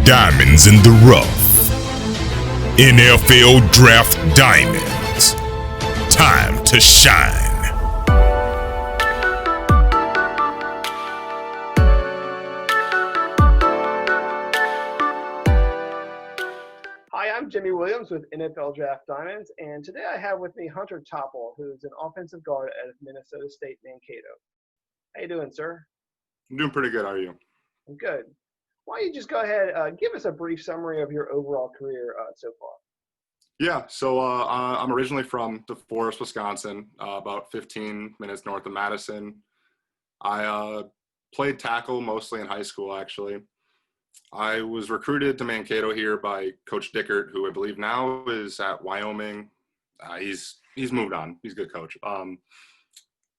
Diamonds in the rough. NFL Draft Diamonds. Time to shine. Hi, I'm Jimmy Williams with NFL Draft Diamonds, and today I have with me Hunter Toppel, who's an offensive guard at Minnesota State Mankato. How you doing, sir? I'm doing pretty good. How are you? I'm good. Why don't you just go ahead, give us a brief summary of your overall career so far? Yeah, so I'm originally from DeForest, Wisconsin, about 15 minutes north of Madison. I played tackle mostly in high school, actually. I was recruited to Mankato here by Coach Dickert, who I believe now is at Wyoming. He's moved on. He's a good coach.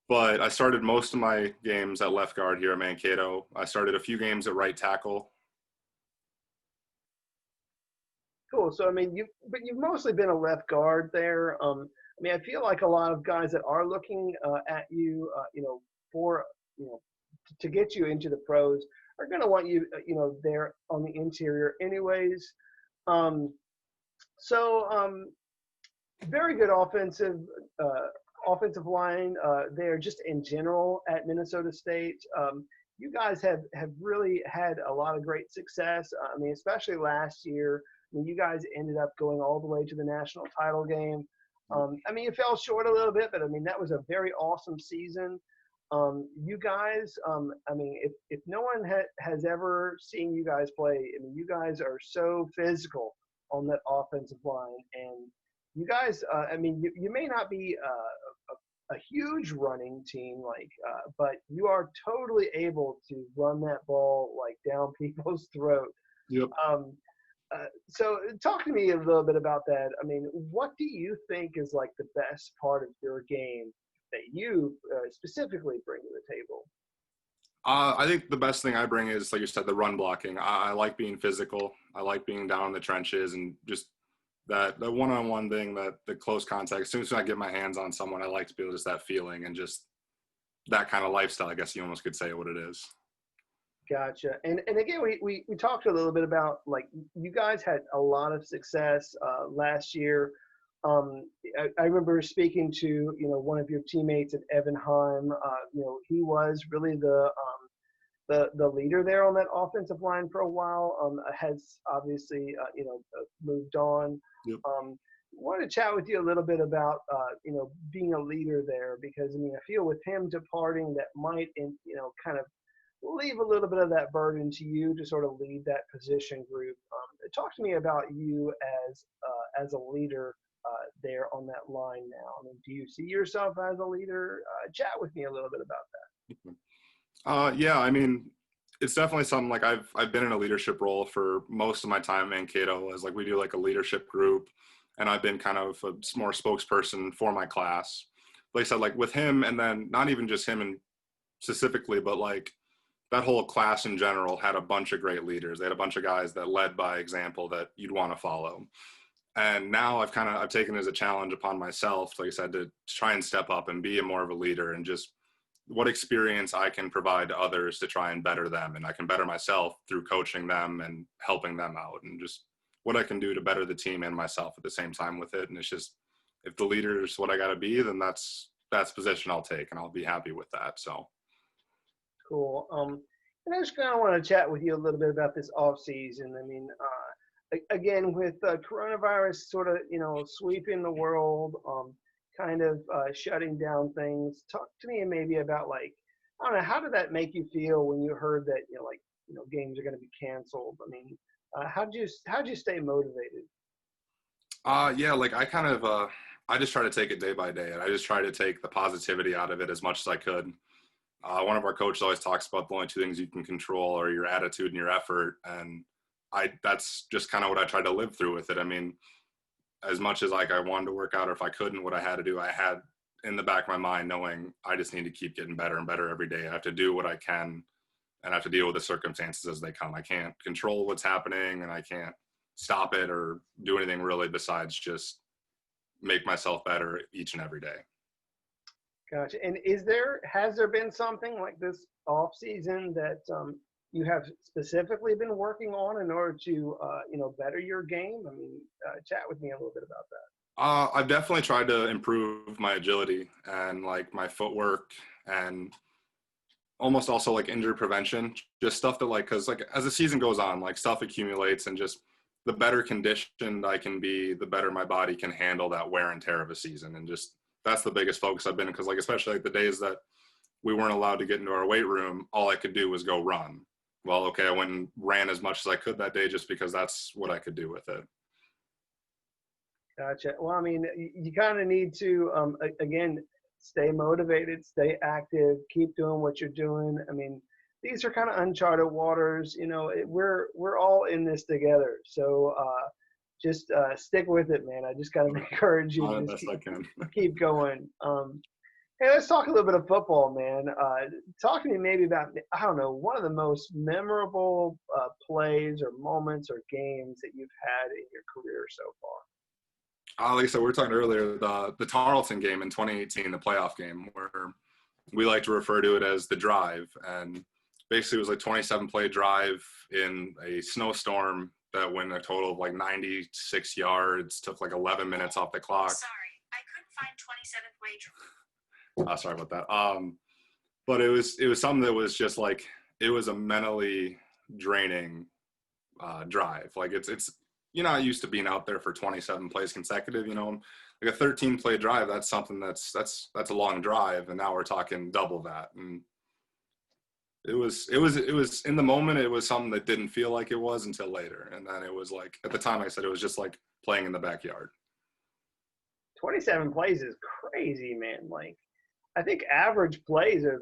But I started most of my games at left guard here at Mankato. I started a few games at right tackle. Cool. So, I mean, you've mostly been a left guard there. I feel like a lot of guys that are looking at you, to get you into the pros are going to want you, there on the interior anyways. Very good offensive line there just in general at Minnesota State. You guys have really had a lot of great success. Especially last year. You guys ended up going all the way to the national title game. You fell short a little bit, but that was a very awesome season. You guys, if no one has ever seen you guys play, you guys are so physical on that offensive line, and you guys, you may not be a huge running team, but you are totally able to run that ball down people's throat. Yep. So talk to me a little bit about that. What do you think is the best part of your game that you specifically bring to the table? I think the best thing I bring is, like you said, the run blocking. I like being physical. I like being down in the trenches and just that one-on-one thing, the close contact. As soon as I get my hands on someone, I like to feel just that feeling and just that kind of lifestyle, I guess you almost could say what it is. Gotcha. And again, we talked a little bit about you guys had a lot of success last year. I remember speaking to one of your teammates at Evan Heim. He was really the leader there on that offensive line for a while. Has obviously moved on. Yep. Want to chat with you a little bit about being a leader there, because I feel with him departing that might kind of leave a little bit of that burden to you to sort of lead that position group. Talk to me about you as a leader there on that line now. Do you see yourself as a leader? Chat with me a little bit about that. Yeah, it's definitely something I've been in a leadership role for most of my time at Mankato, as we do a leadership group, and I've been kind of a more spokesperson for my class. Like I said, with him, and then not even just him and specifically, but that whole class in general had a bunch of great leaders. They had a bunch of guys that led by example that you'd want to follow. And now I've taken it as a challenge upon myself, like I said, to try and step up and be more of a leader, and just what experience I can provide to others to try and better them. And I can better myself through coaching them and helping them out, and just what I can do to better the team and myself at the same time with it. And it's just, if the leader is what I got to be, then that's the position I'll take, and I'll be happy with that. So. Cool. And I just kind of want to chat with you a little bit about this off season. Again, with coronavirus sort of, sweeping the world, shutting down things. Talk to me maybe about I don't know, how did that make you feel when you heard that games are going to be canceled? How'd you stay motivated? I just try to take it day by day, and I just try to take the positivity out of it as much as I could. One of our coaches always talks about the only two things you can control are your attitude and your effort. And that's just kind of what I tried to live through with it. As much as I wanted to work out, or if I couldn't, what I had to do, I had in the back of my mind knowing I just need to keep getting better and better every day. I have to do what I can, and I have to deal with the circumstances as they come. I can't control what's happening, and I can't stop it or do anything really besides just make myself better each and every day. Gotcha. And has there been something like this off season that you have specifically been working on in order to, better your game? I mean, chat with me a little bit about that. I've definitely tried to improve my agility and like my footwork and almost also like injury prevention, just stuff that like, cause like as the season goes on, like stuff accumulates and just the better conditioned I can be, the better my body can handle that wear and tear of a season. And just, that's the biggest focus I've been, cause like, especially like the days that we weren't allowed to get into our weight room, all I could do was go run. Well, okay, I went and ran as much as I could that day just because that's what I could do with it. Gotcha. Well, I mean, you kind of need to, again, stay motivated, stay active, keep doing what you're doing. I mean, these are kind of uncharted waters. We're all in this together. So just stick with it, man. I just got to encourage you to just keep going. Hey, let's talk a little bit of football, man. Talk to me maybe about, I don't know, one of the most memorable plays or moments or games that you've had in your career so far. Like I said, we were talking earlier, the Tarleton game in 2018, the playoff game, where we like to refer to it as the drive. And basically it was like 27-play drive in a snowstorm that went a total of like 96 yards, took like 11 minutes off the clock. Sorry, I couldn't find 27th-way drive. Sorry about that. But it was something that was just like, it was a mentally draining drive. Like it's you're not used to being out there for 27 plays consecutive, like a 13-play drive. That's something that's a long drive. And now we're talking double that. And it was in the moment, it was something that didn't feel like it was until later. And then it was like, at the time I said, it was just like playing in the backyard. 27 plays is crazy, man. Like, I think average plays are,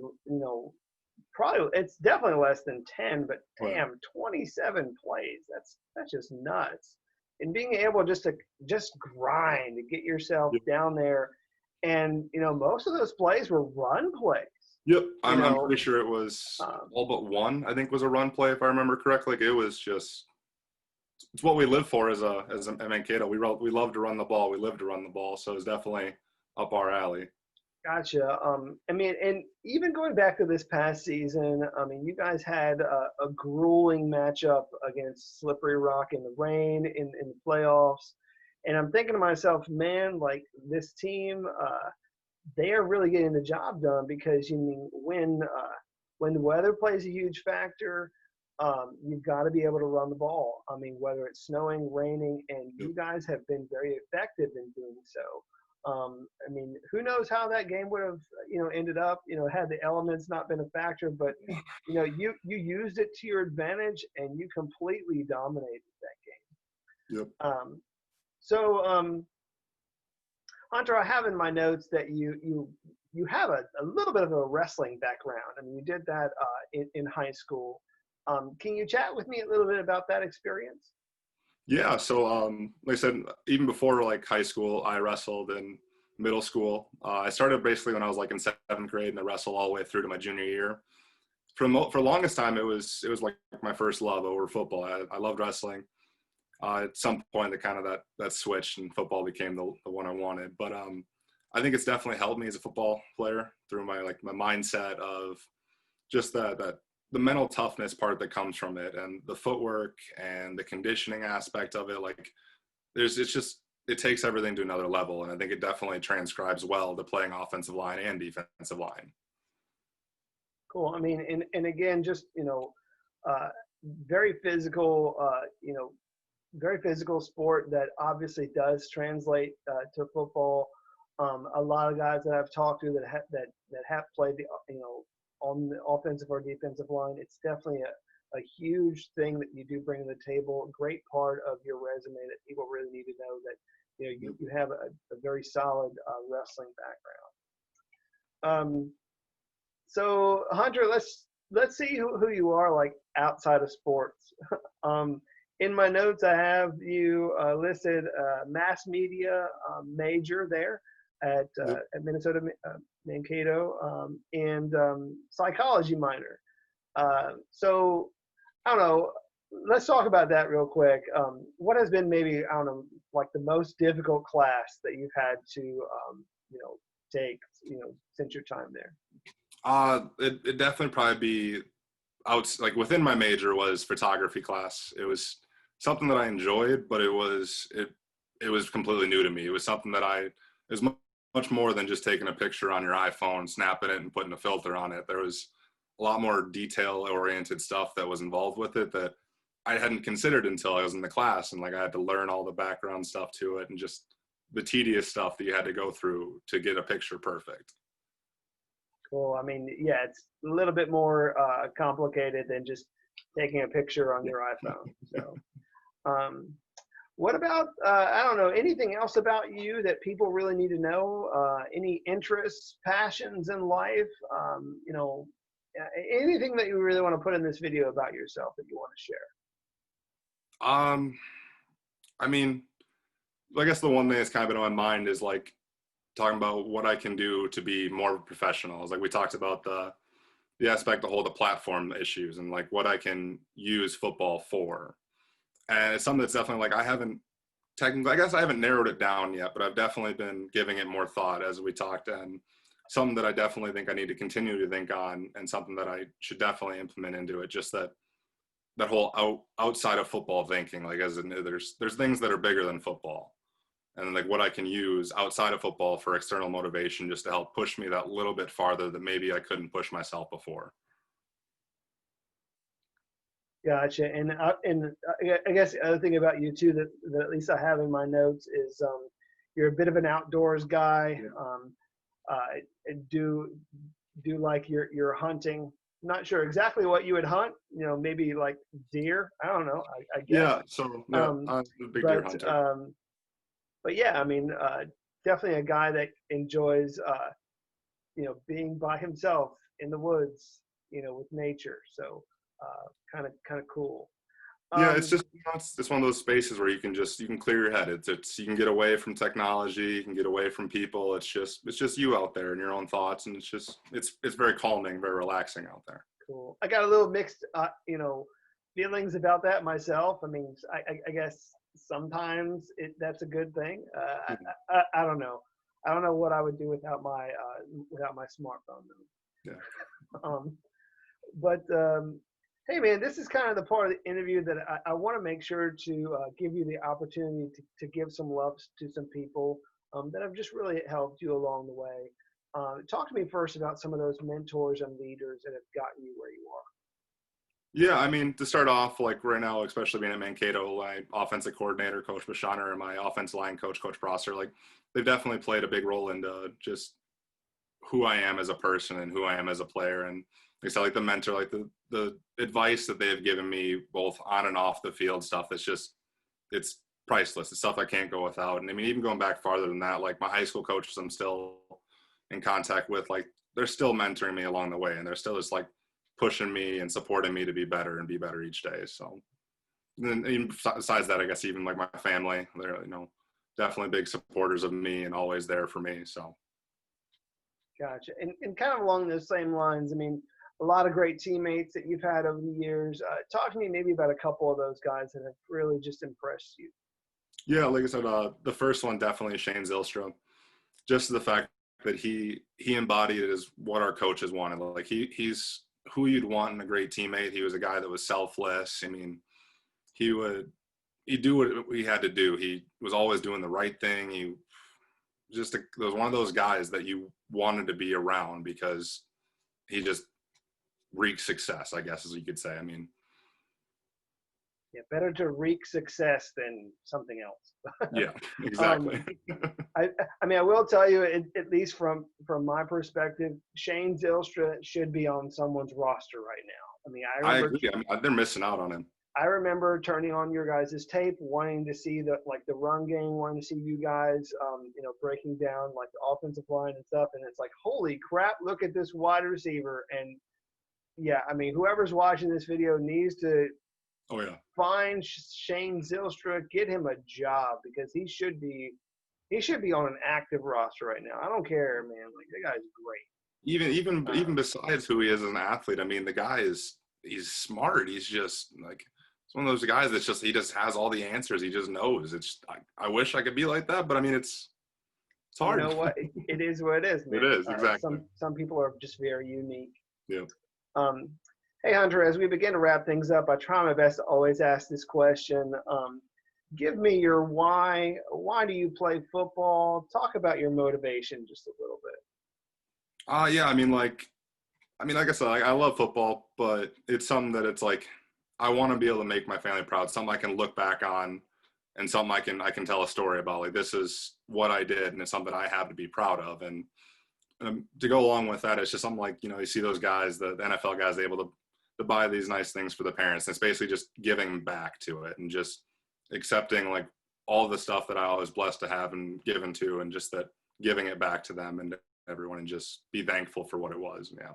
probably, it's definitely less than 10, but damn, 27 plays. That's just nuts. And being able just grind to get yourself down there. And, most of those plays were run plays. Yep. I'm pretty sure it was all but one, I think, was a run play, if I remember correctly. Like, it was just, it's what we live for as a Mankato. We love to run the ball. We live to run the ball. So it's definitely up our alley. Gotcha. I mean, and even going back to this past season, I mean, you guys had a grueling matchup against Slippery Rock in the rain in the playoffs. And I'm thinking to myself, man, like this team, they are really getting the job done because when the weather plays a huge factor, you've got to be able to run the ball. I mean, whether it's snowing, raining, and you guys have been very effective in doing so. I mean, who knows how that game would have, ended up, had the elements not been a factor, but, you used it to your advantage and you completely dominated that game. Yep. So, Hunter, I have in my notes that you have a little bit of a wrestling background. I mean, you did that in high school. Can you chat with me a little bit about that experience? Yeah. So, like I said, even before like high school, I wrestled in middle school. I started basically when I was like in 7th grade, and I wrestled all the way through to my junior year. For the longest time, it was like my first love over football. I loved wrestling. At some point, that switched, and football became the one I wanted. But I think it's definitely helped me as a football player through my mindset of just the mental toughness part that comes from it, and the footwork and the conditioning aspect of it. Like it takes everything to another level. And I think it definitely transcribes well to playing offensive line and defensive line. Cool. I mean, and again, just, very physical, very physical sport that obviously does translate to football. A lot of guys that I've talked to that have played on the offensive or defensive line, it's definitely a huge thing that you do bring to the table. A great part of your resume that people really need to know that you have a very solid wrestling background. So Hunter, let's see who you are like outside of sports. In my notes, I have you listed mass media major there at Minnesota Mankato, and psychology minor. So I don't know. Let's talk about that real quick. What has been maybe, I don't know, like the most difficult class that you've had to take since your time there? It definitely probably be like within my major was photography class. It was something that I enjoyed, but it was completely new to me. It was something that it was much more than just taking a picture on your iPhone, snapping it, and putting a filter on it. There was a lot more detail-oriented stuff that was involved with it that I hadn't considered until I was in the class, and like I had to learn all the background stuff to it and just the tedious stuff that you had to go through to get a picture perfect. Cool. I mean, yeah, it's a little bit more complicated than just taking a picture on your iPhone. So, what about, I don't know, anything else about you that people really need to know? Any interests, passions in life? You know, anything that you really want to put in this video about yourself that you want to share? I mean, I guess the one thing that's kind of been on my mind is like talking about what I can do to be more professional. Like we talked about the aspect of the platform issues and like what I can use football for. And it's something that's definitely like I guess I haven't narrowed it down yet, but I've definitely been giving it more thought as we talked, and something that I definitely think I need to continue to think on, and something that I should definitely implement into it. Just that whole outside of football thinking, like as in there's things that are bigger than football, and like what I can use outside of football for external motivation just to help push me that little bit farther that maybe I couldn't push myself before. Gotcha. And I guess the other thing about you too that at least I have in my notes is you're a bit of an outdoors guy. Do like your hunting. Not sure exactly what you would hunt. You know, maybe like deer. I don't know. I guess. Yeah. So I'm a big deer hunter. But yeah, I mean, definitely a guy that enjoys you know, being by himself in the woods, you know, with nature. So kind of cool. Yeah, it's just it's one of those spaces where you can clear your head. It's you can get away from technology, you can get away from people. It's just you out there and your own thoughts, and it's very calming, very relaxing out there. Cool. I got a little mixed you know, feelings about that myself. I mean, I guess sometimes that's a good thing. I don't know. I don't know what I would do without my smartphone though. Yeah. But hey man, this is kind of the part of the interview that I want to make sure to give you the opportunity to give some love to some people that have just really helped you along the way. Talk to me first about some of those mentors and leaders that have gotten you where you are. Yeah, I mean, to start off, like right now, especially being at Mankato, my offensive coordinator, Coach Bashaner, and my offensive line coach, Coach Prosser, like they've definitely played a big role into just who I am as a person and who I am as a player. And like I said, like the mentor, like the advice that they have given me both on and off the field stuff, it's priceless. It's stuff I can't go without. And I mean, even going back farther than that, like my high school coaches I'm still in contact with, like they're still mentoring me along the way, and they're still just like pushing me and supporting me to be better and be better each day. So then even besides that, I guess even like my family, they're, you know, definitely big supporters of me and always there for me. So. Gotcha. And kind of along those same lines, I mean, a lot of great teammates that you've had over the years. Talk to me maybe about a couple of those guys that have really just impressed you. Yeah, like I said, the first one definitely Shane Zilstrom. Just the fact that he embodied is what our coaches wanted. Like he's who you'd want in a great teammate. He was a guy that was selfless. I mean, he'd do what he had to do. He was always doing the right thing. He was one of those guys that you wanted to be around because he just reeked success, I guess, as you could say. I mean, yeah, better to reek success than something else. Yeah, exactly. I mean, I will tell you, at least from my perspective, Shane Zilstra should be on someone's roster right now. I mean, I agree. I mean, they're missing out on him. I remember turning on your guys' tape, wanting to see the run game, wanting to see you guys, you know, breaking down like the offensive line and stuff. And it's like, holy crap, look at this wide receiver. And yeah, I mean, whoever's watching this video needs to find Shane Zilstra, get him a job, because he should be on an active roster right now. I don't care, man. Like, the guy's great. Even besides who he is as an athlete, I mean, the guy he's smart. He's just like, it's one of those guys that's he just has all the answers. He just knows. It's I wish I could be like that, but I mean, it's hard. You know what? It is what it is, man. It is, exactly. Some people are just very unique. Yeah. Hey, Hunter, as we begin to wrap things up, I try my best to always ask this question. Give me your why. Why do you play football? Talk about your motivation just a little bit. Yeah, like I said, I love football, but it's something that it's like I want to be able to make my family proud. Something I can look back on, and something I can tell a story about. Like, this is what I did, and it's something I have to be proud of. And to go along with that, it's just something like, you see those guys, the NFL guys, able to buy these nice things for the parents. And it's basically just giving back to it and just accepting like all the stuff that I was blessed to have and given to, and just that giving it back to them and everyone, and just be thankful for what it was. Yeah.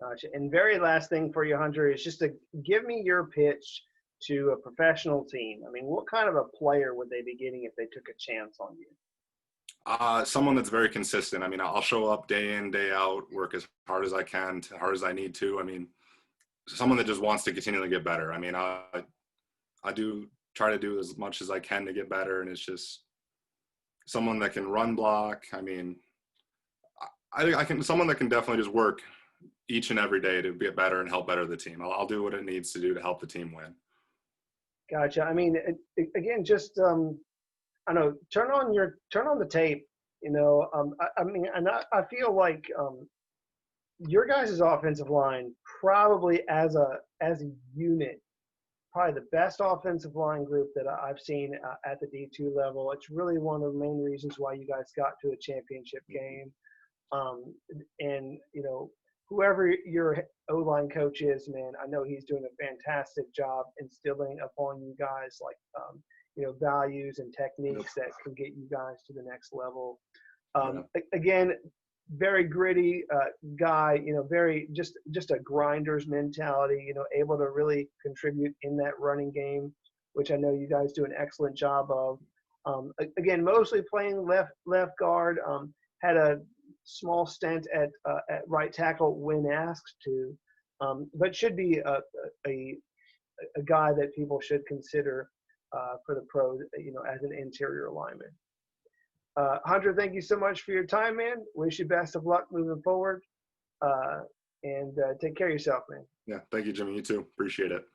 Gotcha. And very last thing for you, Hunter, is just to give me your pitch to a professional team. I mean, what kind of a player would they be getting if they took a chance on you? Someone that's very consistent. I mean, I'll show up day in, day out, work as hard as I can, as hard as I need to. I mean, someone that just wants to continually get better. I mean, I do try to do as much as I can to get better, and it's just someone that can run block. I mean, I can someone that can definitely just work each and every day to get better and help better the team. I'll do what it needs to do to help the team win. Gotcha. I mean, again, just I know, turn on the tape. I mean, and I feel like your guys' offensive line probably as a unit, probably the best offensive line group that I've seen at the D2 level. It's really one of the main reasons why you guys got to a championship game. And whoever your O-line coach is, man, I know he's doing a fantastic job instilling upon you guys like values and techniques that can get you guys to the next level. Again, very gritty guy, very just a grinder's mentality, able to really contribute in that running game, which I know you guys do an excellent job of. Again, mostly playing left guard, had a small stint at right tackle when asked to, but should be a guy that people should consider for the pros, as an interior lineman. Hunter, thank you so much for your time, man. Wish you best of luck moving forward, and take care of yourself, man. Yeah, thank you, Jimmy. You too. Appreciate it.